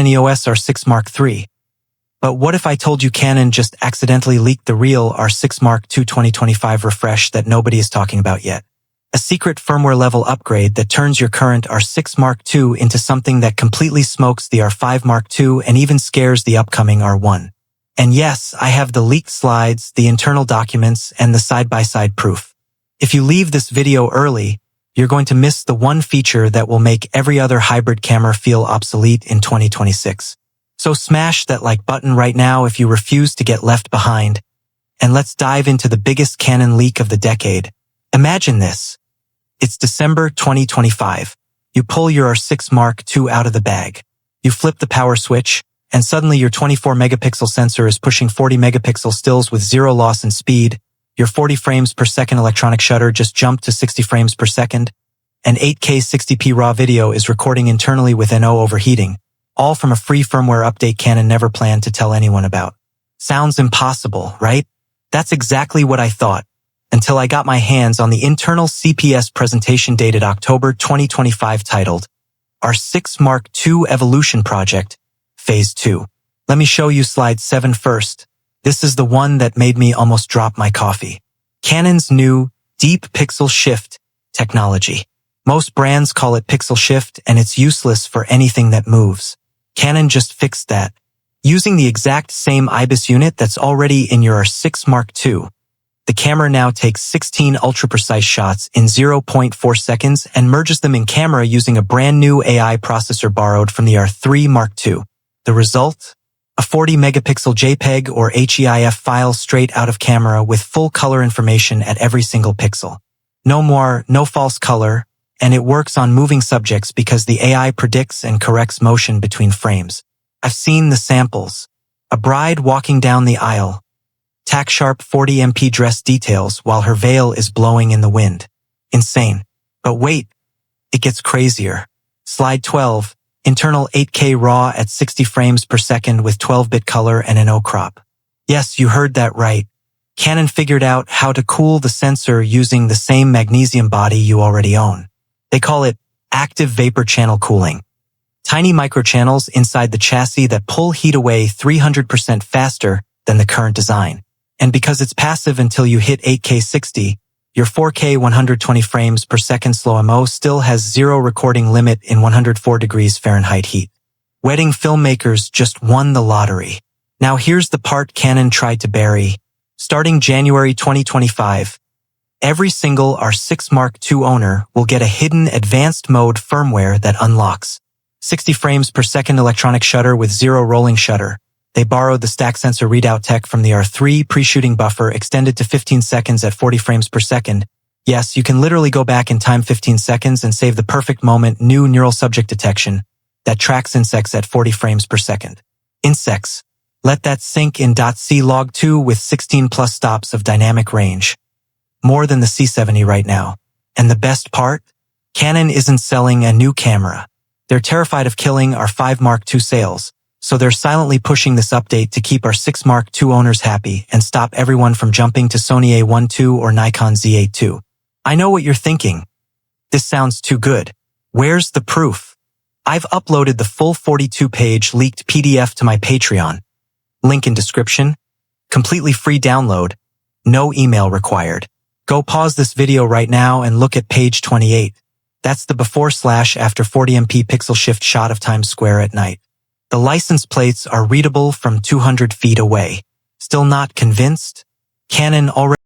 Canon EOS R6 Mark III. But what if I told you Canon just accidentally leaked the real R6 Mark II 2025 refresh that nobody is talking about yet? A secret firmware level upgrade that turns your current R6 Mark II into something that completely smokes the R5 Mark II and even scares the upcoming R1. And yes, I have the leaked slides, the internal documents, and the side-by-side proof. If you leave this video early, you're going to miss the one feature that will make every other hybrid camera feel obsolete in 2026. So smash that like button right now if you refuse to get left behind. And let's dive into the biggest Canon leak of the decade. Imagine this. It's December 2025. You pull your R6 Mark II out of the bag. You flip the power switch, and suddenly your 24-megapixel sensor is pushing 40-megapixel stills with zero loss in speed. Your 40 frames per second electronic shutter just jumped to 60 frames per second. And 8K 60p raw video is recording internally with no overheating, all from a free firmware update Canon never planned to tell anyone about. Sounds impossible, right? That's exactly what I thought, until I got my hands on the internal CPS presentation dated October 2025 titled R6 Mark II Evolution Project, Phase 2. Let me show you slide 7 first. This is the one that made me almost drop my coffee. Canon's new Deep Pixel Shift technology. Most brands call it pixel shift, and it's useless for anything that moves. Canon just fixed that. Using the exact same IBIS unit that's already in your R6 Mark II, the camera now takes 16 ultra-precise shots in 0.4 seconds and merges them in camera using a brand new AI processor borrowed from the R3 Mark II. The result? A 40-megapixel JPEG or HEIF file straight out of camera with full color information at every single pixel. No more, no false color, and it works on moving subjects because the AI predicts and corrects motion between frames. I've seen the samples. A bride walking down the aisle. Tack-sharp 40MP dress details while her veil is blowing in the wind. Insane. But wait, it gets crazier. Slide 12. Internal 8K RAW at 60 frames per second with 12-bit color and an O-crop. Yes, you heard that right. Canon figured out how to cool the sensor using the same magnesium body you already own. They call it active vapor channel cooling. Tiny microchannels inside the chassis that pull heat away 300% faster than the current design. And because it's passive until you hit 8K 60, your 4K 120 frames per second slow MO still has zero recording limit in 104 degrees Fahrenheit heat. Wedding filmmakers just won the lottery. Now here's the part Canon tried to bury. Starting January 2025, every single R6 Mark II owner will get a hidden advanced mode firmware that unlocks 60 frames per second electronic shutter with zero rolling shutter. They borrowed the stack sensor readout tech from the R3 pre-shooting buffer extended to 15 seconds at 40 frames per second. Yes, you can literally go back in time 15 seconds and save the perfect moment new neural subject detection that tracks insects at 40 frames per second. Insects. Let that sink in. C log 2 with 16 plus stops of dynamic range. More than the C70 right now. And the best part? Canon isn't selling a new camera. They're terrified of killing R5 Mark II sales. So they're silently pushing this update to keep R6 Mark II owners happy and stop everyone from jumping to Sony A1 II or Nikon Z8 II. I know what you're thinking. This sounds too good. Where's the proof? I've uploaded the full 42-page leaked PDF to my Patreon. Link in description. Completely free download. No email required. Go pause this video right now and look at page 28. That's the before/after 40MP pixel shift shot of Times Square at night. The license plates are readable from 200 feet away. Still not convinced? Canon already